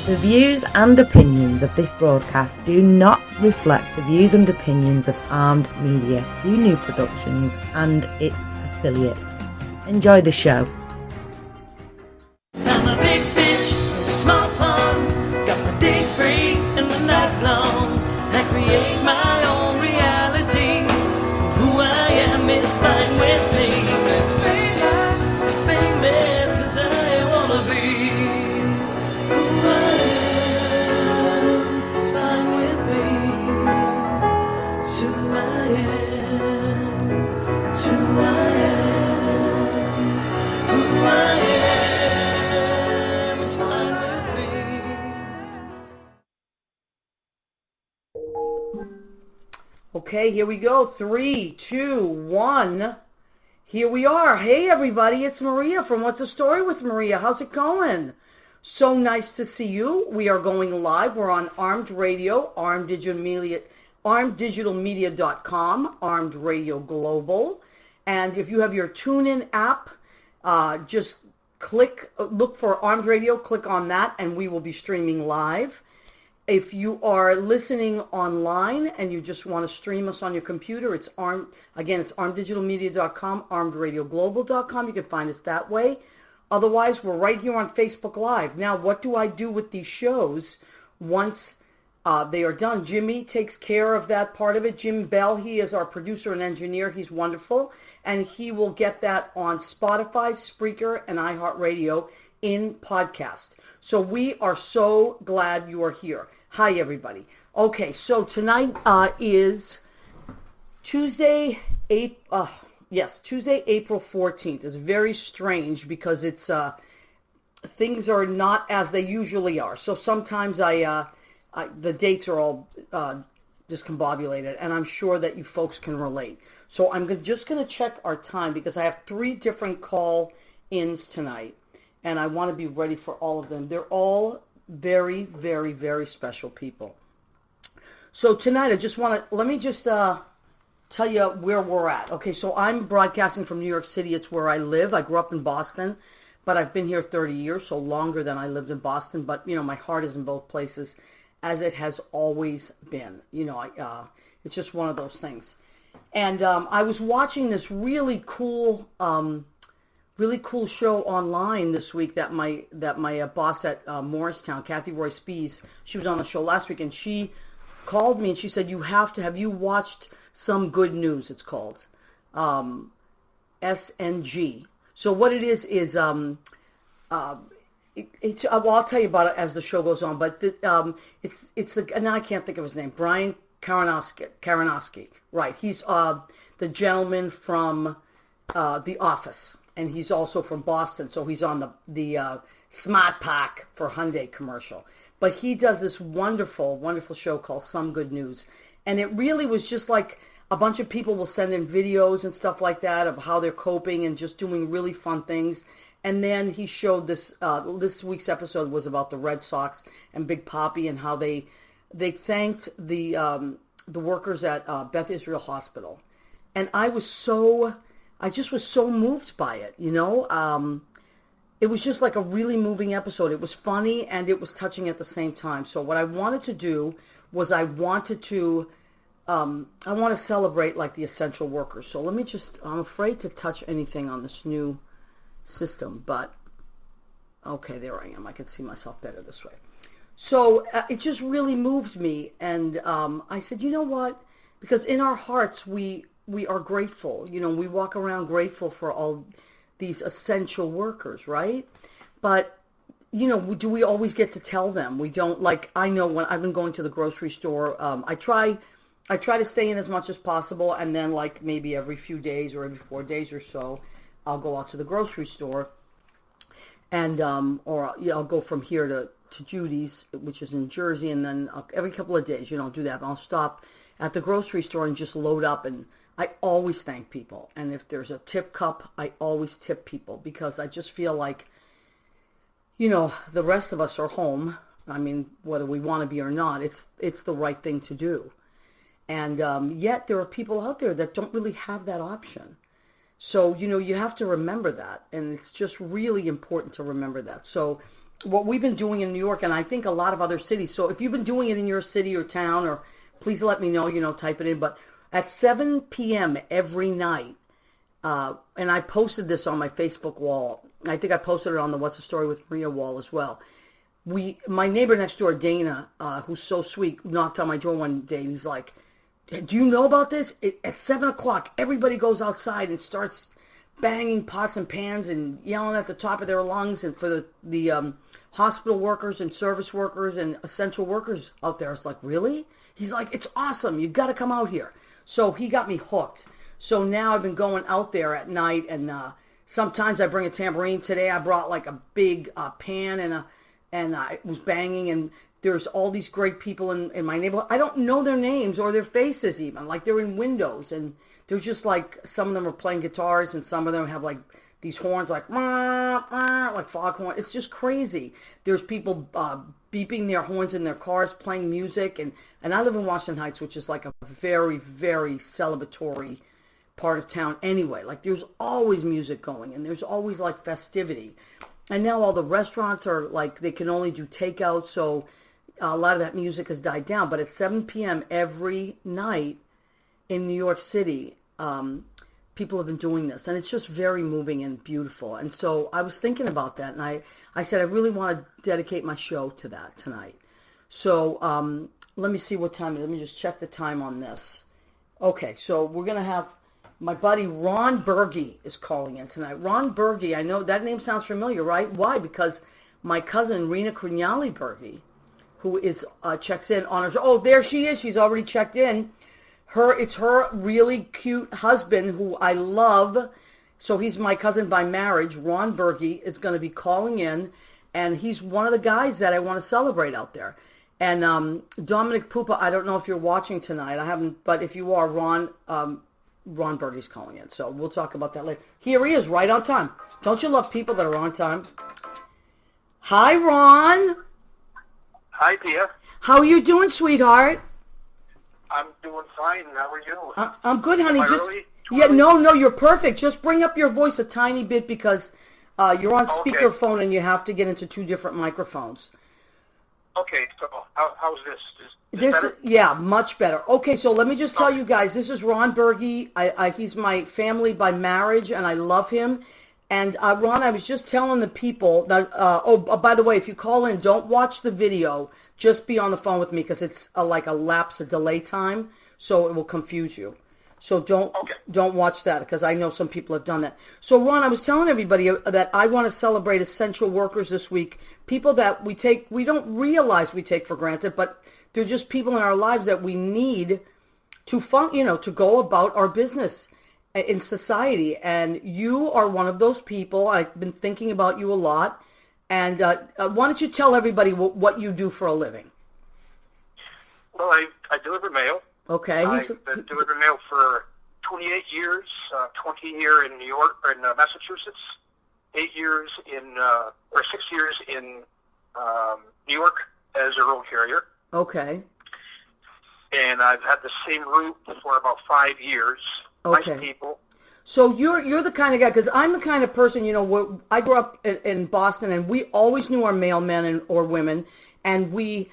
The views and opinions of this broadcast do not reflect the views and opinions of Armed Media, New Productions and its affiliates. Enjoy the show. I'm a big fish in a small pond. Got my days free and my nights long. I create my own reality. Who I am is fine with me. As famous as I wanna be. Who I am is fine with me. It's who I am. It's who I am. Who I am is fine with me. Okay, here we go. 3, 2, 1. Here we are. Hey, everybody. It's Maria from What's the Story with Maria. How's it going? So nice to see you. We are going live. We're on Armed Radio, Armed Digital Media, ArmedDigitalMedia.com, Armed Radio Global. And if you have your TuneIn app, just look for Armed Radio, click on that, and we will be streaming live. If you are listening online and you just want to stream us on your computer, it's ArmedDigitalMedia.com, ArmedRadioGlobal.com. You can find us that way. Otherwise, we're right here on Facebook Live. Now, what do I do with these shows once they are done? Jimmy takes care of that part of it. Jim Bell, he is our producer and engineer. He's wonderful. And he will get that on Spotify, Spreaker, and iHeartRadio in podcast. So we are so glad you are here. Hi, everybody. Okay, so tonight is Tuesday, April 14th. It's very strange because it's things are not as they usually are. So sometimes the dates are all discombobulated, and I'm sure that you folks can relate. So I'm just going to check our time because I have 3 different call-ins tonight, and I want to be ready for all of them. They're all very, very, very special people. So tonight, let me just tell you where we're at. Okay, so I'm broadcasting from New York City. It's where I live. I grew up in Boston, but I've been here 30 years, so longer than I lived in Boston. But, my heart is in both places, as it has always been. It's just one of those things. And I was watching this really cool show online this week that my boss at Morristown, Kathy Roy Spees, she was on the show last week, and she called me and she said, have you watched Some Good News? It's called SNG. So what it is I'll tell you about it as the show goes on, but now I can't think of his name, Brian Karenowski. Right, he's the gentleman from The Office. And he's also from Boston, so he's on the Smart Pack for Hyundai commercial. But he does this wonderful, wonderful show called Some Good News. And it really was just like a bunch of people will send in videos and stuff like that of how they're coping and just doing really fun things. And then he showed this week's episode was about the Red Sox and Big Papi and how they thanked the workers at Beth Israel Hospital. And I just was so moved by it, It was just like a really moving episode. It was funny and it was touching at the same time. So what I wanted to do was I want to celebrate like the essential workers. So I'm afraid to touch anything on this new system, but okay, there I am. I can see myself better this way. So it just really moved me. And I said, you know what? Because in our hearts, we are grateful. We walk around grateful for all these essential workers, right? But, do we always get to tell them? We don't. Like, I know when I've been going to the grocery store, I try to stay in as much as possible, and then like maybe every few days or every 4 days or so, I'll go out to the grocery store, and I'll go from here to Judy's, which is in Jersey, and then every couple of days, I'll do that. I'll stop at the grocery store and just load up, and I always thank people. And if there's a tip cup, I always tip people because I just feel like, the rest of us are home. I mean, whether we want to be or not, it's the right thing to do. And yet there are people out there that don't really have that option. So, you have to remember that. And it's just really important to remember that. So what we've been doing in New York, and I think a lot of other cities. So if you've been doing it in your city or town, or please let me know, type it in. But at 7 p.m. every night, and I posted this on my Facebook wall. I think I posted it on the What's the Story with Maria wall as well. My neighbor next door, Dana, who's so sweet, knocked on my door one day, and he's like, do you know about this? At 7 o'clock, everybody goes outside and starts banging pots and pans and yelling at the top of their lungs, and for the hospital workers and service workers and essential workers out there. It's like, really? He's like, it's awesome. You got to come out here. So he got me hooked. So now I've been going out there at night, and sometimes I bring a tambourine. Today I brought like a big pan, and I was banging, and there's all these great people in my neighborhood. I don't know their names or their faces even. Like, they're in windows, and there's just like, some of them are playing guitars, and some of them have like these horns like foghorn. It's just crazy. There's people beeping their horns in their cars, playing music, and I live in Washington Heights, which is like a very, very celebratory part of town anyway. Like, there's always music going, and there's always like festivity. And now all the restaurants are like, they can only do takeout, so a lot of that music has died down. But at 7 p.m. every night in New York City, people have been doing this, and it's just very moving and beautiful. And so I was thinking about that, and I said I really want to dedicate my show to that tonight. So let me see what time it is. Let me just check the time on this. Okay, so we're going to have my buddy Ron Burgey is calling in tonight. Ron Burgey, I know that name sounds familiar, right? Why? Because my cousin Rena Crignali Burgey, who is checks in on her show. Oh, there she is. She's already checked in. It's her really cute husband, who I love. So he's my cousin by marriage. Ron Burgey is going to be calling in, and he's one of the guys that I want to celebrate out there. And Dominic Pupa, I don't know if you're watching tonight. I haven't, but if you are, Ron Burgey's calling in. So we'll talk about that later. Here he is, right on time. Don't you love people that are on time? Hi, Ron. Hi, Pia. How are you doing, sweetheart? I'm doing fine. How are you? I'm good, honey. Am I Just early? yeah, no, you're perfect. Just bring up your voice a tiny bit, because you're on speakerphone and you have to get into two different microphones. Okay, so how's this? Is better? Yeah, much better. Okay, so let me just tell you guys, this is Ron Burgey. He's my family by marriage, and I love him. And Ron, I was just telling the people that, by the way, if you call in, don't watch the video. Just be on the phone with me, because it's like a lapse, a delay time, so it will confuse you. So don't watch that, because I know some people have done that. So Ron, I was telling everybody that I want to celebrate essential workers this week, people that we don't realize we take for granted, but they're just people in our lives that we need to to go about our business in society. And you are one of those people. I've been thinking about you a lot. And why don't you tell everybody what you do for a living? Well, I deliver mail. Okay. I've been delivering mail for 28 years, 20 here in New York, or in Massachusetts, 6 years in New York as a road carrier. Okay. And I've had the same route for about 5 years. Okay. Nice people. So you're the kind of guy, because I'm the kind of person, I grew up in Boston, and we always knew our mailmen or women, and we,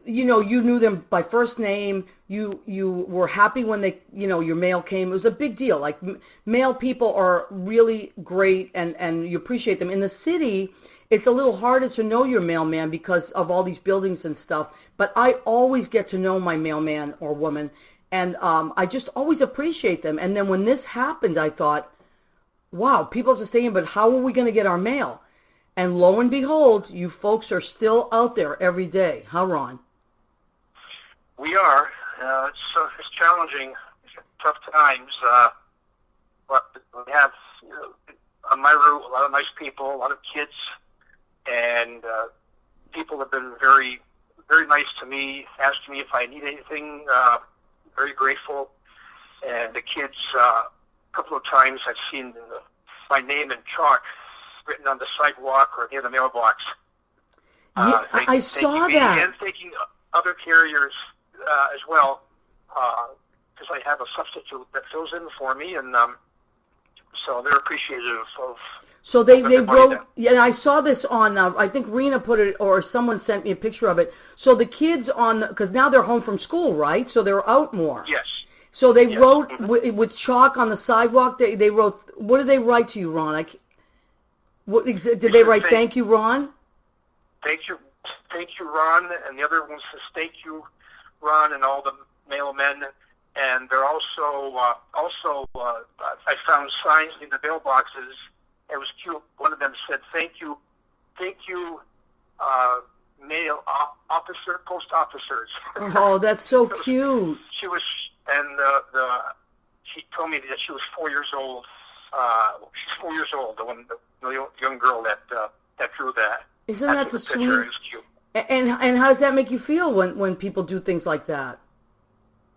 you knew them by first name. You were happy when they, your mail came. It was a big deal. Like, mail people are really great, and you appreciate them. In the city, it's a little harder to know your mailman because of all these buildings and stuff. But I always get to know my mailman or woman. And I just always appreciate them. And then when this happened, I thought, wow, people have to stay in, but how are we going to get our mail? And lo and behold, you folks are still out there every day. Huh, Ron? We are. It's challenging, tough times. But we have, on my route, a lot of nice people, a lot of kids, and people have been very, very nice to me, asked me if I need anything. Very grateful. And the kids, a couple of times I've seen my name in chalk written on the sidewalk or near the mailbox. I saw that. And thanking other carriers as well, because I have a substitute that fills in for me, and so they're appreciative of So they Everybody wrote, did. yeah, and I saw this on, I think Rena put it, or someone sent me a picture of it. So the kids because now they're home from school, right? So they're out more. Yes. So they Yes. wrote Mhm. with chalk on the sidewalk. They wrote, what did they write to you, Ron? Did they said write, thank you, Ron? Thank you, Ron, and the other one says thank you, Ron, and all the mailmen. And they're also I found signs in the mailboxes. It was cute. One of them said thank you, mail officer, post officers. Oh, that's so cute. She was, and she told me that she was 4 years old. She's 4 years old. The young girl that drew that. Isn't That's that the the picture. It sweet? was cute. And how does that make you feel when people do things like that?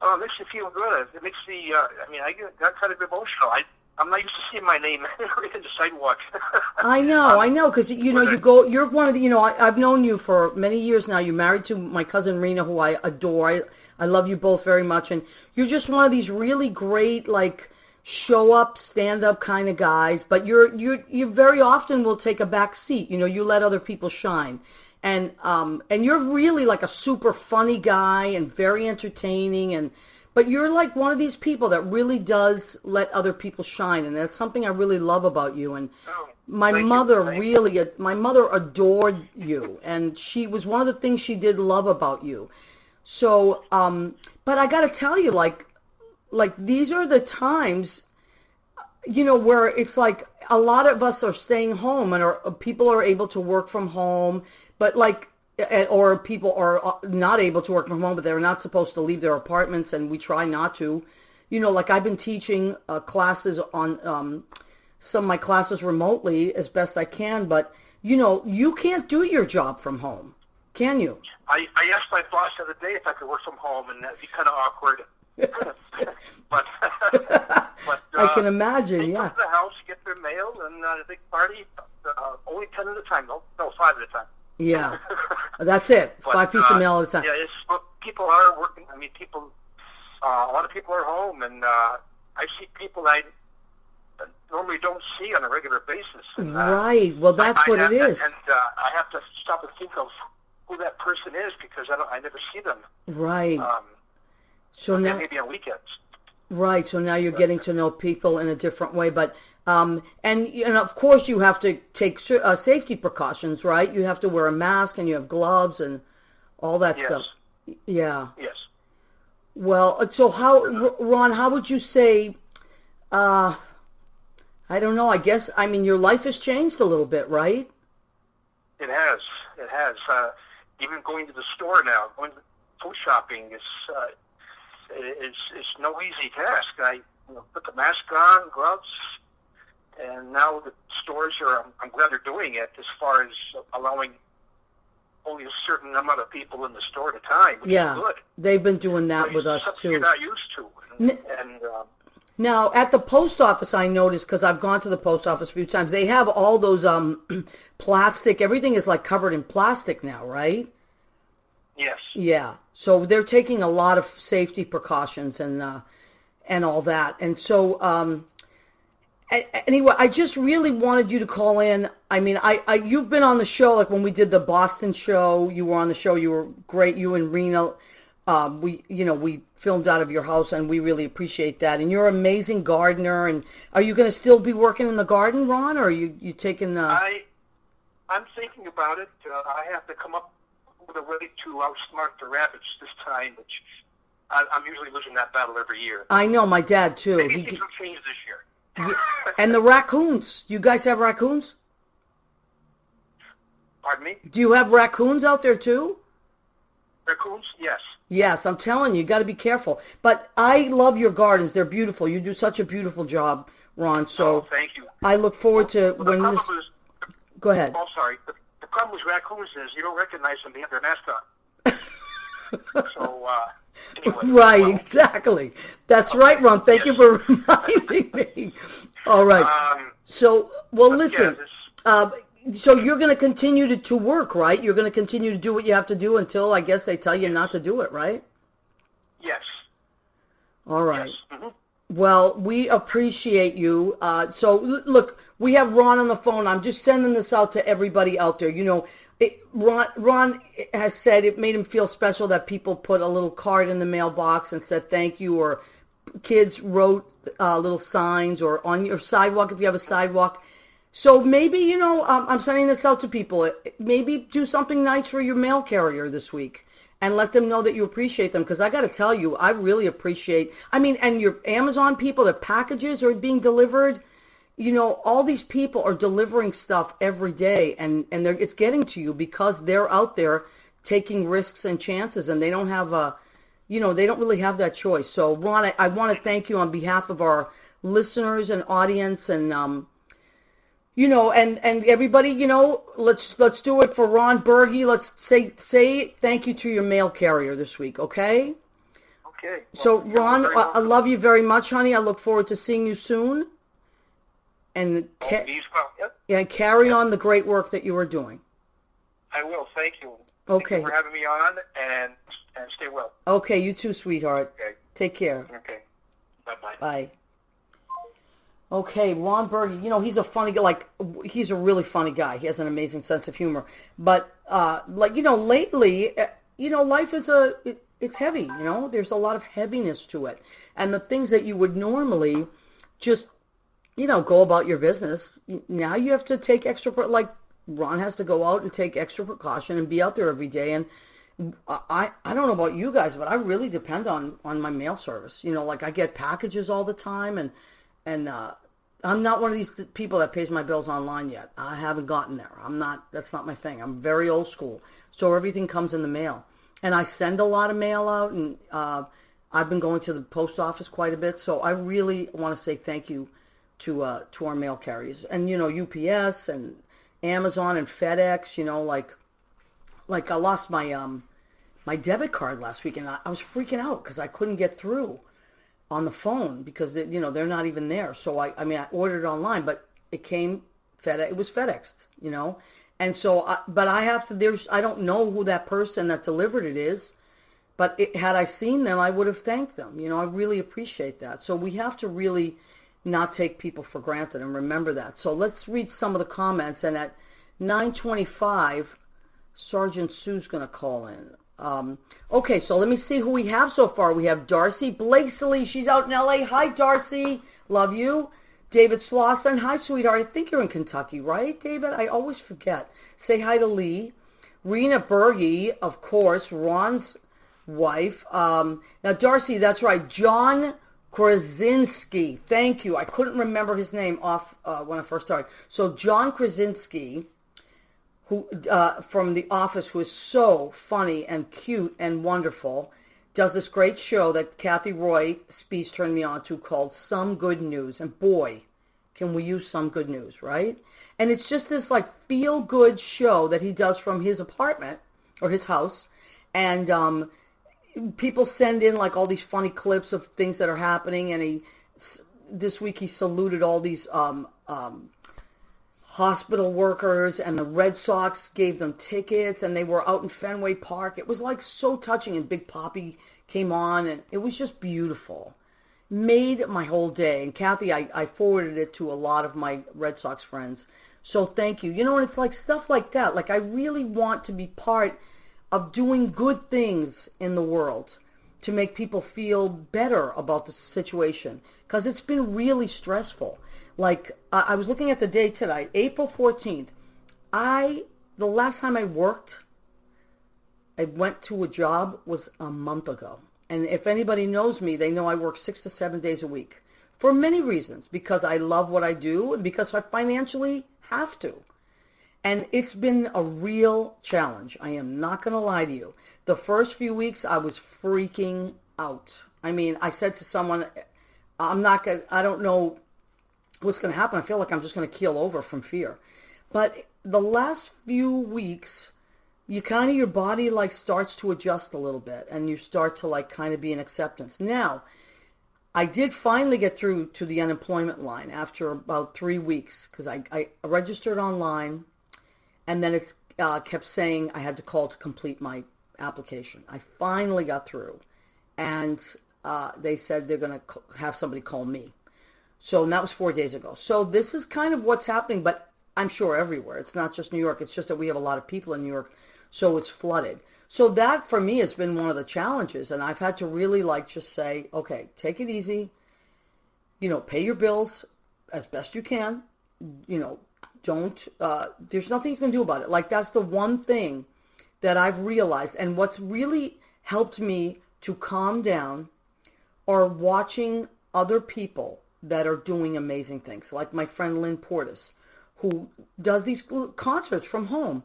Oh, it makes you feel good. It makes me. I got kind of emotional. I'm not used to seeing my name in the sidewalk. I know, because you're one of the, I've known you for many years now. You're married to my cousin Rena, who I adore. I love you both very much, and you're just one of these really great, like, show up, stand up kind of guys. But you very often will take a back seat. You let other people shine, and you're really like a super funny guy and very entertaining But you're like one of these people that really does let other people shine, and that's something I really love about you. And my mother adored you, and she was one of the things she did love about you. So, but I got to tell you, like these are the times, where it's like a lot of us are staying home, and people are able to work from home, but or people are not able to work from home, but they're not supposed to leave their apartments, and we try not to. Like I've been teaching classes on some of my classes remotely as best I can, but, you can't do your job from home, can you? I asked my boss the other day if I could work from home, and that'd be kind of awkward. but I can imagine, they yeah. come to the house, get their mail, and they party only 10 at a time. No, 5 at a time. Yeah, that's it. But, 5 pieces of mail at a time. Yeah, people are working. A lot of people are home, and I see people I normally don't see on a regular basis. And, right. Well, that's what it is. And I have to stop and think of who that person is because I never see them. Right. So now, maybe on weekends. Right. So now you're getting to know people in a different way, but. And of course you have to take safety precautions, right? You have to wear a mask and you have gloves and all that stuff. Yeah. Yes. Well, so Ron, how would you say, I don't know, I guess, your life has changed a little bit, right? It has. Even going to the store now, going to food shopping is no easy task. I put the mask on, gloves. And now the stores I'm glad they're doing it as far as allowing only a certain amount of people in the store at a time, which is good. They've been doing that with us, too. You're not used to. Now, at the post office, I noticed, because I've gone to the post office a few times, they have all those plastic, everything is like covered in plastic now, right? Yes. Yeah. So they're taking a lot of safety precautions and all that. And so... Anyway, I just really wanted you to call in. You've been on the show, like when we did the Boston show, you were on the show, you were great, you and Rena, we filmed out of your house and we really appreciate that. And you're an amazing gardener, and are you going to still be working in the garden, Ron, or are you taking... I'm thinking about it. I have to come up with a way to outsmart the rabbits this time, which I'm usually losing that battle every year. I know, my dad too. Maybe things will change this year. And the raccoons. You guys have raccoons? Pardon me? Do you have raccoons out there too? Raccoons? Yes. Yes, I'm telling you, you got to be careful. But I love your gardens. They're beautiful. You do such a beautiful job, Ron. So thank you. I look forward to when this... Go ahead. Oh, sorry. The problem with raccoons is you don't recognize them. They have their mask on. So... Anyway, right, exactly. That's right, Ron. Thank you for reminding me. All right. So listen. So you're going to continue to work, right? You're going to continue to do what you have to do until, I guess, they tell you not to do it, right? Yes. All right. Yes. Mm-hmm. Well, we appreciate you. Look, we have Ron on the phone. I'm just sending this out to everybody out there. Ron has said it made him feel special that people put a little card in the mailbox and said thank you, or kids wrote little signs, or on your sidewalk if you have a sidewalk. So maybe, I'm sending this out to people. Maybe do something nice for your mail carrier this week and let them know that you appreciate them. Because I got to tell you, I really appreciate, and your Amazon people, their packages are being delivered. All these people are delivering stuff every day, and it's getting to you because they're out there taking risks and chances, and they don't have they don't really have that choice. So Ron, I want to thank you on behalf of our listeners and audience, and and everybody, let's do it for Ron Burgey. Let's say thank you to your mail carrier this week, okay? Okay. So Ron, I love you very much, honey. I look forward to seeing you soon. And carry on the great work that you are doing. I will. Thank you. Okay. Thank you for having me on, and stay well. Okay, you too, sweetheart. Okay. Take care. Okay. Bye-bye. Bye. Okay, Ron Burgey, he's a funny guy. He's a really funny guy. He has an amazing sense of humor. But, lately, life is it's heavy, There's a lot of heaviness to it. And the things that you would normally just go about your business. Now you have to take like Ron has to go out and take extra precaution and be out there every day. And I don't know about you guys, but I really depend on my mail service. I get packages all the time, and I'm not one of these people that pays my bills online yet. I haven't gotten there. That's not my thing. I'm very old school. So everything comes in the mail. And I send a lot of mail out, and I've been going to the post office quite a bit. So I really want to say thank you to our mail carriers, and UPS and Amazon and FedEx. Like I lost my debit card last week, and I was freaking out because I couldn't get through on the phone because they're not even there. So I ordered it online, but it came FedEx. It was FedExed, and so but I have to. I don't know who that person that delivered it is, but had I seen them, I would have thanked them. I really appreciate that. So we have to really not take people for granted and remember that. So let's read some of the comments, and at 9:25 Sergeant Sue's going to call in. Okay, so let me see who we have so far. We have Darcy Blakesley. She's out in LA. Hi, Darcy. Love you. David Slauson. Hi, sweetheart. I think you're in Kentucky, right, David? I always forget. Say hi to Lee. Rena Burgey, of course, Ron's wife. Now, Darcy, that's right. John Krasinski. Thank you. I couldn't remember his name off when I first started. So John Krasinski, who from The Office, who is so funny and cute and wonderful, does this great show that Kathy Roy Spees turned me on to called Some Good News. And boy, can we use some good news, right? And it's just this feel-good show that he does from his apartment or his house. And people send in all these funny clips of things that are happening, and this week he saluted all these hospital workers, and the Red Sox gave them tickets, and they were out in Fenway Park. It was so touching, and Big Papi came on, and it was just beautiful. Made my whole day. And Kathy, I forwarded it to a lot of my Red Sox friends. So thank you. And it's stuff like that. I really want to be part of doing good things in the world to make people feel better about the situation, because it's been really stressful. I was looking at the date tonight, April 14th. The last time I went to a job was a month ago. And if anybody knows me, they know I work 6 to 7 days a week for many reasons, because I love what I do and because I financially have to. And it's been a real challenge. I am not going to lie to you. The first few weeks, I was freaking out. I said to someone, I don't know what's going to happen. I feel like I'm just going to keel over from fear. But the last few weeks, your body starts to adjust a little bit, and you start to kind of be in acceptance. Now, I did finally get through to the unemployment line after about 3 weeks, because I registered online. And then it kept saying I had to call to complete my application. I finally got through. And they said they're going to have somebody call me. So, and that was 4 days ago. So this is kind of what's happening, but I'm sure everywhere. It's not just New York. It's just that we have a lot of people in New York, so it's flooded. So that, for me, has been one of the challenges, and I've had to really, just say, okay, take it easy, pay your bills as best you can, don't, there's nothing you can do about it. That's the one thing that I've realized, and what's really helped me to calm down are watching other people that are doing amazing things, like my friend Lynn Portis, who does these concerts from home.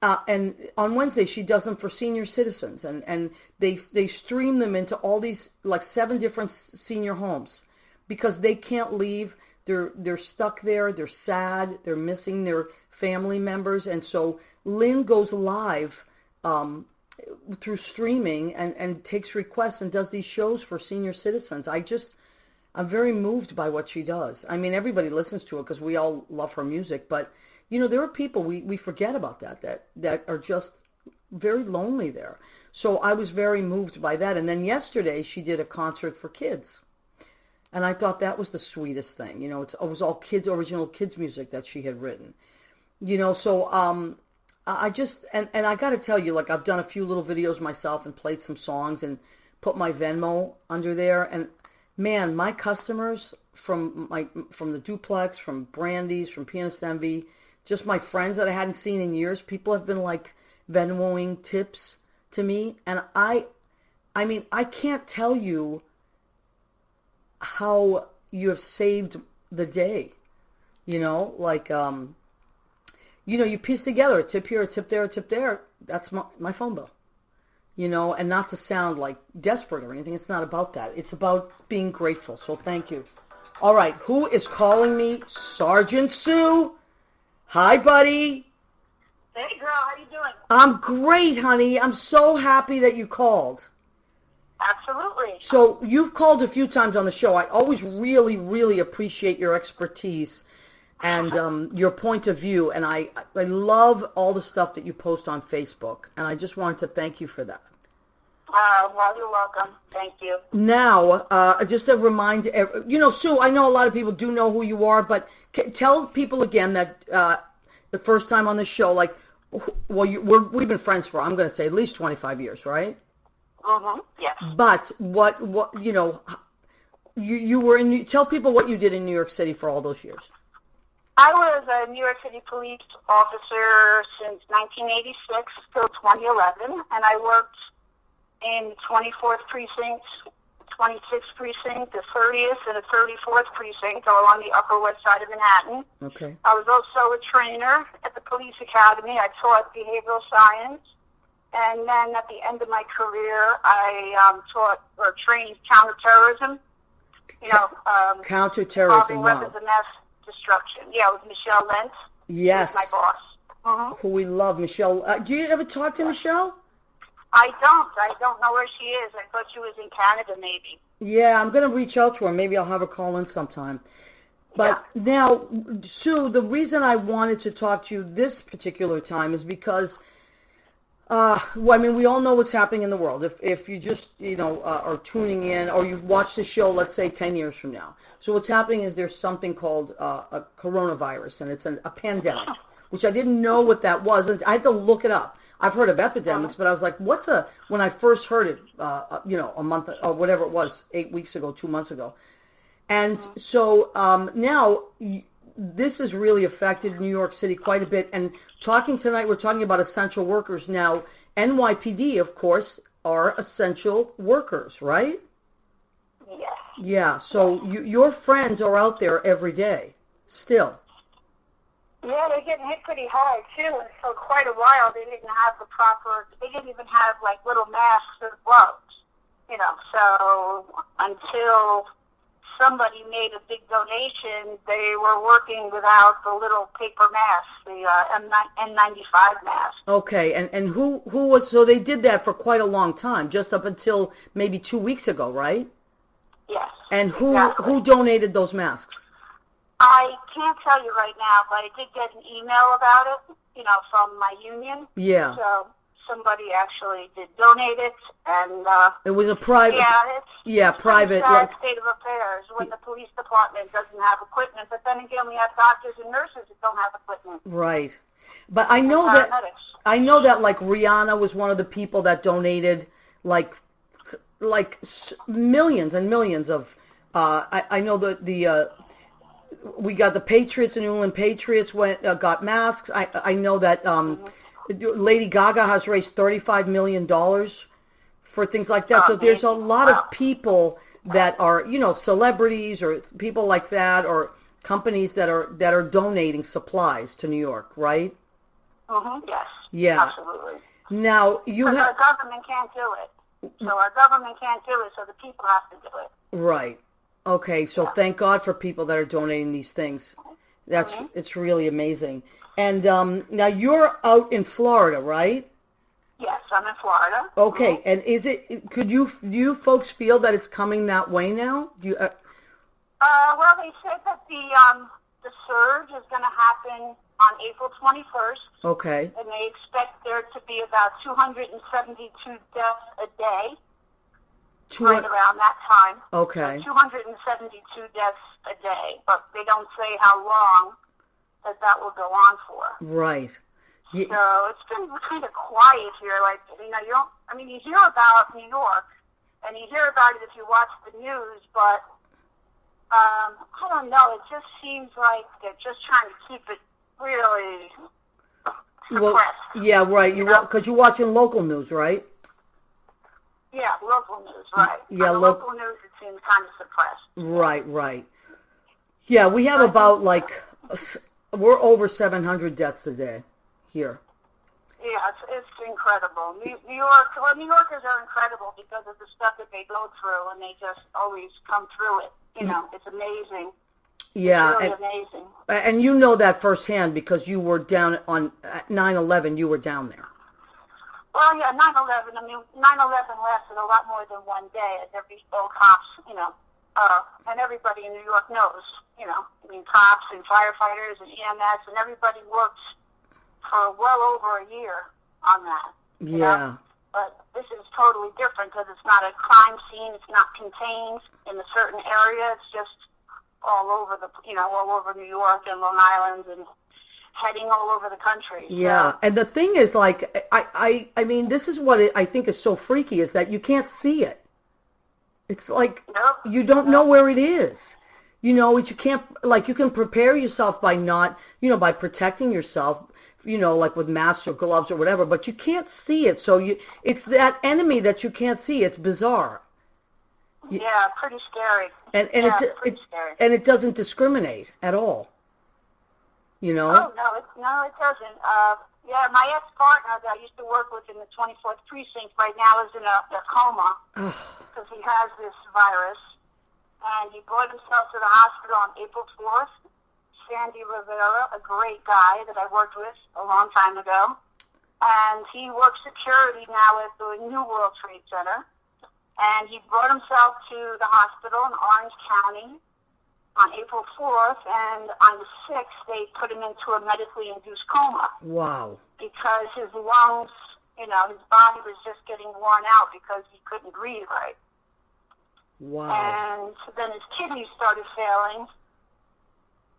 And on Wednesday, she does them for senior citizens, and they stream them into all these, 7 different senior homes, because they can't leave. They're stuck there. They're sad. They're missing their family members. And so Lynn goes live through streaming and takes requests and does these shows for senior citizens. I'm very moved by what she does. I mean, everybody listens to it because we all love her music, but there are people we forget about that are just very lonely there. So I was very moved by that. And then yesterday she did a concert for kids, and I thought that was the sweetest thing. It was all original kids music that she had written. So I just and I got to tell you, I've done a few little videos myself and played some songs and put my Venmo under there, and man, my customers from the Duplex, from Brandy's, from Pianist Envy, just my friends that I hadn't seen in years, people have been Venmoing tips to me, and I mean, I can't tell you how you have saved the day. You piece together a tip here, a tip there, a tip there. That's my phone bill. And not to sound desperate or anything. It's not about that. It's about being grateful. So thank you. All right. Who is calling me? Sergeant Sue. Hi, buddy. Hey, girl. How you doing? I'm great, honey. I'm so happy that you called. Absolutely. So you've called a few times on the show. I always really, really appreciate your expertise and your point of view. And I love all the stuff that you post on Facebook. And I just wanted to thank you for that. Well, you're welcome. Thank you. Now, just a reminder, Sue, I know a lot of people do know who you are, but tell people again that the first time on the show, we've been friends for, I'm going to say, at least 25 years, right? Mm-hmm. Yes. But what you were in, tell people what you did in New York City for all those years. I was a New York City police officer since 1986 till 2011, and I worked in 24th Precinct, 26th Precinct, the 30th, and the 34th Precinct, all on the Upper West Side of Manhattan. Okay. I was also a trainer at the police academy. I taught behavioral science. And then at the end of my career, I taught or trained counterterrorism. Counterterrorism, involving weapons of mass destruction. Yeah, with Michelle Lentz. Yes. My boss. Mm-hmm. Who we love, Michelle. Do you ever talk to Michelle? I don't know where she is. I thought she was in Canada, maybe. Yeah, I'm going to reach out to her. Maybe I'll have her call in sometime. But Now, Sue, the reason I wanted to talk to you this particular time is because, we all know what's happening in the world. If you just, are tuning in or you watch the show, let's say 10 years from now. So what's happening is there's something called a coronavirus, and it's a pandemic, which I didn't know what that was. And I had to look it up. I've heard of epidemics, but I was like, when I first heard it, a month or whatever it was, 8 weeks ago, 2 months ago. And so now this has really affected New York City quite a bit. And tonight, we're talking about essential workers. Now, NYPD, of course, are essential workers, right? Yes. Yeah, so your friends are out there every day, still. Yeah, they're getting hit pretty hard, too. And for quite a while, they didn't even have, little masks or gloves, So until somebody made a big donation, they were working without the little paper masks, the N95 mask. Okay, and who was, so they did that for quite a long time, just up until maybe 2 weeks ago, right? Yes. And who exactly. donated those masks? I can't tell you right now, but I did get an email about it, from my union. Yeah. So somebody actually did donate it, and It was a private. it's Private. sad state of affairs when the police department doesn't have equipment. But then again, we have doctors and nurses that don't have equipment. Right. But I know that like Rihanna was one of the people that donated like millions and millions of. I know that we got the Patriots, the New England Patriots got masks. I know that Lady Gaga has raised $35 million for things like that. So there's a lot of people that are, celebrities or people like that, or companies that are donating supplies to New York, right? Yes. Yeah. Absolutely. Now our government can't do it. So our government can't do it, so the people have to do it. Right. Okay, so thank God for people that are donating these things. It's really amazing. And now you're out in Florida, right? Yes, I'm in Florida. Okay, and do you folks feel that it's coming that way now? Well, they said that the surge is going to happen on April 21st. Okay. And they expect there to be about 272 deaths a day. Right around that time. Okay. So 272 deaths a day, but they don't say how long that will go on for. Right. Yeah. So it's been kind of quiet here. Like, you hear about New York, and you hear about it if you watch the news, but I don't know. It just seems like they're just trying to keep it really suppressed. Well, yeah, right. Because you're watching local news, right? Yeah, local news, right. Yeah, on the local news, it seems kind of suppressed. Right. Yeah, we have about we're over 700 deaths a day here. Yeah, it's incredible. New Yorkers are incredible because of the stuff that they go through, and they just always come through it. It's amazing. Yeah, it's really amazing. And you know that firsthand because you were down on 9/11. You were down there. Well, yeah, 9/11. 9/11 lasted a lot more than one day, as all cops, and everybody in New York knows, cops and firefighters and EMS, and everybody worked for well over a year on that. Yeah. But this is totally different because it's not a crime scene. It's not contained in a certain area. It's just all over all over New York and Long Island and heading all over the country. Yeah, and the thing is, I mean, this is what I think is so freaky, is that you can't see it. It's like you don't know where it is. You can't, you can prepare yourself by not, by protecting yourself, like with masks or gloves or whatever, but you can't see it. So it's that enemy that you can't see. It's bizarre. Yeah, pretty scary. And pretty scary. And it doesn't discriminate at all. Oh, no, it doesn't. My ex-partner that I used to work with in the 24th precinct right now is in a coma because he has this virus, and he brought himself to the hospital on April 4th. Sandy Rivera, a great guy that I worked with a long time ago, and he works security now at the New World Trade Center, and he brought himself to the hospital in Orange County on April 4th, and on the 6th, they put him into a medically induced coma. Wow. Because his lungs, his body was just getting worn out because he couldn't breathe right. Wow. And then his kidneys started failing,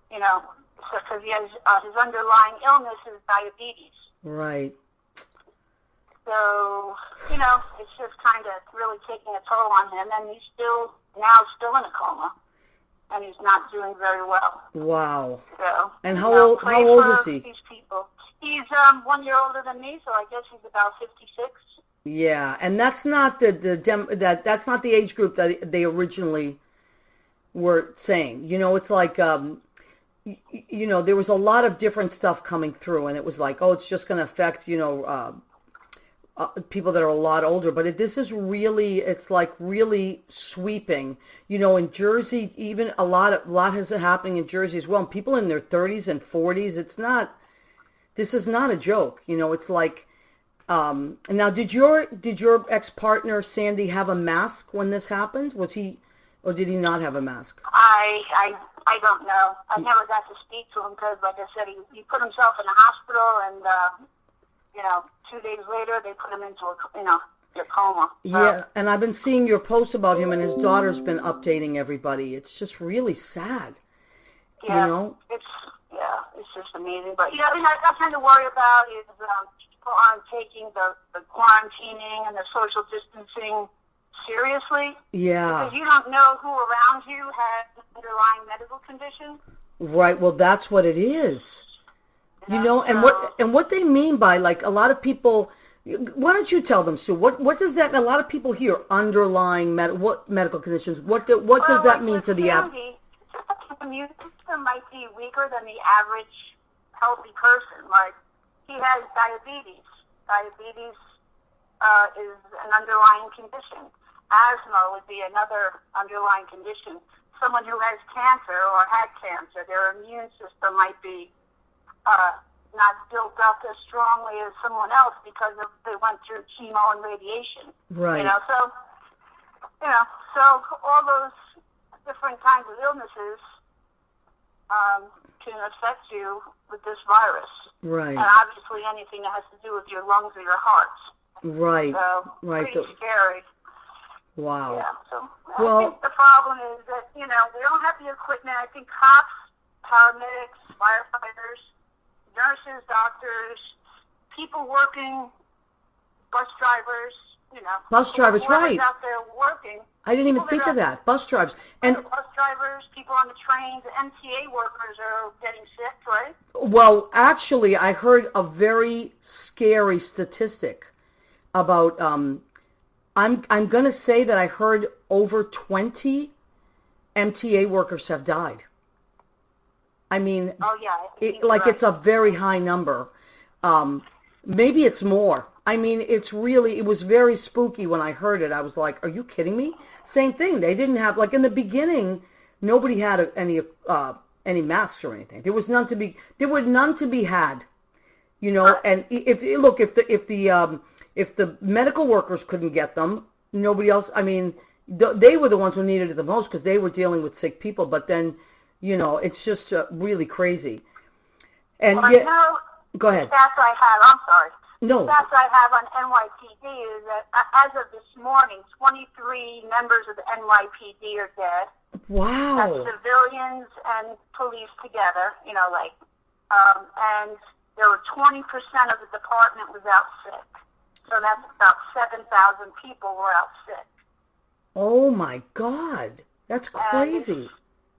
because he has his underlying illness is diabetes. Right. So, it's just kind of really taking a toll on him, and he's still in a coma. And he's not doing very well. Wow. So, and how old is he? These people. He's 1 year older than me, so I guess he's about 56. Yeah, and that's not that's not the age group that they originally were saying. It's like there was a lot of different stuff coming through, and it was like, it's just going to affect people that are a lot older, but this is really, it's like really sweeping. In Jersey, even a lot has happening in Jersey as well. And people in their 30s and 40s, this is not a joke. It's like, now did your ex-partner Sandy have a mask when this happened? Was he, or did he not have a mask? I don't know. I never got to speak to him because, like I said, he put himself in the hospital, and 2 days later they put him into a coma. Yeah, and I've been seeing your posts about him, and his daughter's been updating everybody. It's just really sad. Yeah, it's just amazing. But I tend to worry about is people aren't taking the quarantining and the social distancing seriously. Yeah. Because you don't know who around you has an underlying medical condition. Right. Well, that's what it is. And what they mean by, like, a lot of people. Why don't you tell them, Sue? What does that mean? A lot of people hear underlying medical conditions. What does that mean to the average? The immune system might be weaker than the average healthy person. Like, he has diabetes. Diabetes is an underlying condition. Asthma would be another underlying condition. Someone who has cancer or had cancer, their immune system might be not built up as strongly as someone else because they went through chemo and radiation. Right. So all those different kinds of illnesses can affect you with this virus. Right. And obviously anything that has to do with your lungs or your heart. Right. So Right. pretty scary. Wow. Yeah. So Well, I think the problem is that we don't have the equipment. I think cops, paramedics, firefighters, nurses, doctors, people working, bus drivers, Bus drivers, right? Out there working. I didn't even think of that. Bus drivers and bus drivers, people on the trains, MTA workers are getting sick, right? well, actually, I heard a very scary statistic about. I'm going to say that I heard over 20 MTA workers have died. I mean, it's a very high number. Maybe it's more. I mean, it was very spooky when I heard it. I was like, are you kidding me? Same thing. They didn't have, like, in the beginning, nobody had any masks or anything. There were none to be had, and if the medical workers couldn't get them, nobody else, I mean, they were the ones who needed it the most because they were dealing with sick people, but then, it's just really crazy. And go ahead. I'm sorry. No. The stats I have on NYPD is that as of this morning, 23 members of the NYPD are dead. Wow. That's civilians and police together, and there were 20% of the department was out sick. So that's about 7,000 people were out sick. Oh my God. That's crazy.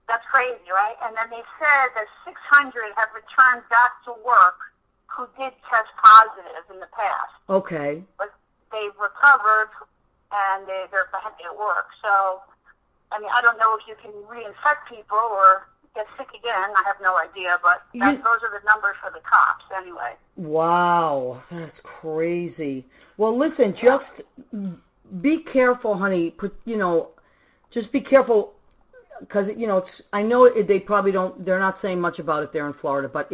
That's crazy, right? And then they said that 600 have returned back to work who did test positive in the past. Okay. But they've recovered and they're back at work. So, I mean, I don't know if you can reinfect people or get sick again. I have no idea, but those are the numbers for the cops anyway. Wow, that's crazy. Well, listen, just be careful, honey. Just be careful because, I know they probably they're not saying much about it there in Florida, but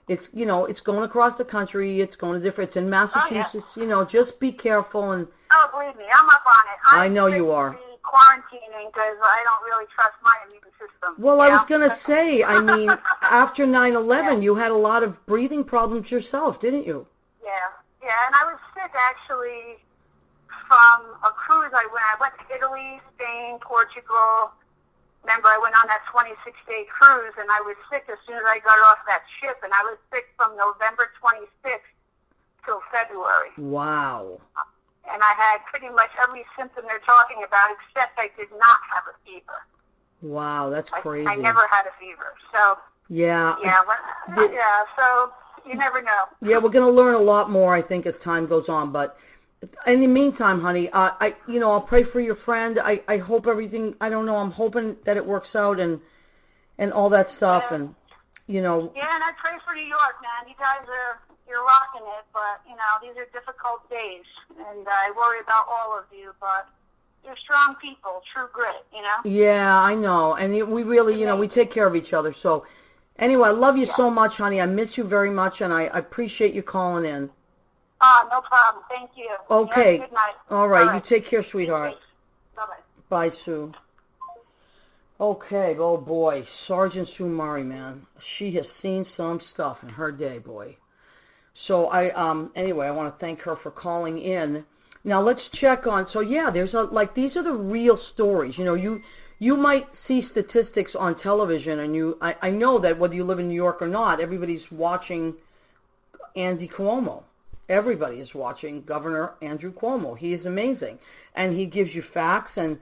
it's going across the country. It's going to it's in Massachusetts. Just be careful and. Oh, believe me, I'm up on it. I know you are. Quarantining because I don't really trust my immune system. Well, I was going to say, I mean, after 9/11, you had a lot of breathing problems yourself, didn't you? Yeah, and I was sick actually from a cruise I went to Italy, Spain, Portugal. Remember, I went on that 26-day cruise, and I was sick as soon as I got off that ship, and I was sick from November 26th till February. Wow. And I had pretty much every symptom they're talking about, except I did not have a fever. Wow, that's crazy. I never had a fever. So yeah, so you never know. Yeah, we're going to learn a lot more, I think, as time goes on. But in the meantime, honey, I'll pray for your friend. I hope everything. I don't know. I'm hoping that it works out and all that stuff. Yeah. And Yeah, and I pray for New York, man. You guys you're rocking it, but, these are difficult days, and I worry about all of you, but you're strong people, true grit, Yeah, I know, and we really, we take care of each other, so, anyway, I love you so much, honey. I miss you very much, and I appreciate you calling in. No problem. Thank you. Okay. Good night. All right, you take care, sweetheart. Bye-bye. Bye, Sue. Okay, oh boy, Sergeant Sue Murray, man. She has seen some stuff in her day, boy. So anyway, I want to thank her for calling in. Now let's check on, so yeah, there's these are the real stories. You might see statistics on television, and I know that whether you live in New York or not, everybody's watching Andy Cuomo. Everybody is watching Governor Andrew Cuomo. He is amazing. And he gives you facts, and,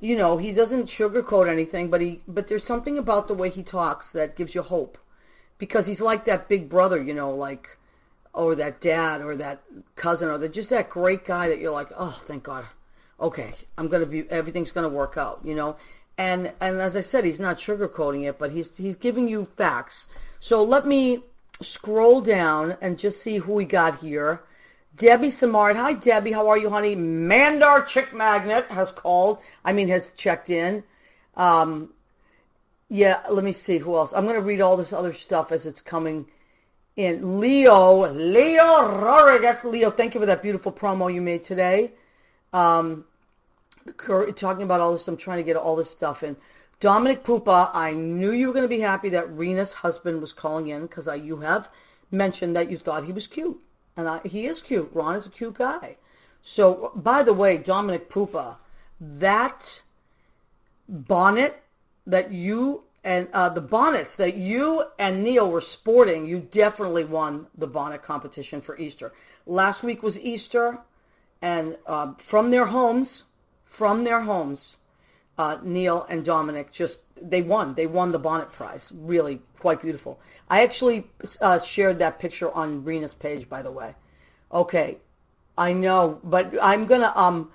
he doesn't sugarcoat anything, but there's something about the way he talks that gives you hope. Because he's like that big brother, or that dad, or that cousin, or just that great guy that you're like, oh, thank God. Okay, everything's gonna work out, And as I said, he's not sugarcoating it, but he's giving you facts. So let me scroll down and just see who we got here. Debbie Samard. Hi, Debbie. How are you, honey? Mandar Chick Magnet has checked in. Yeah, let me see who else. I'm going to read all this other stuff as it's coming in. Leo Rodriguez. Leo, thank you for that beautiful promo you made today. Talking about all this, I'm trying to get all this stuff in. Dominic Pupa, I knew you were going to be happy that Rena's husband was calling in, because you have mentioned that you thought he was cute. And he is cute. Ron is a cute guy. So, by the way, Dominic Pupa, that bonnet that you and the bonnets that you and Neil were sporting, you definitely won the bonnet competition for Easter. Last week was Easter, and from their homes, Neil and Dominic they won the bonnet prize. Really quite beautiful. I actually shared that picture on Rena's page, by the way. Okay, I know, but I'm gonna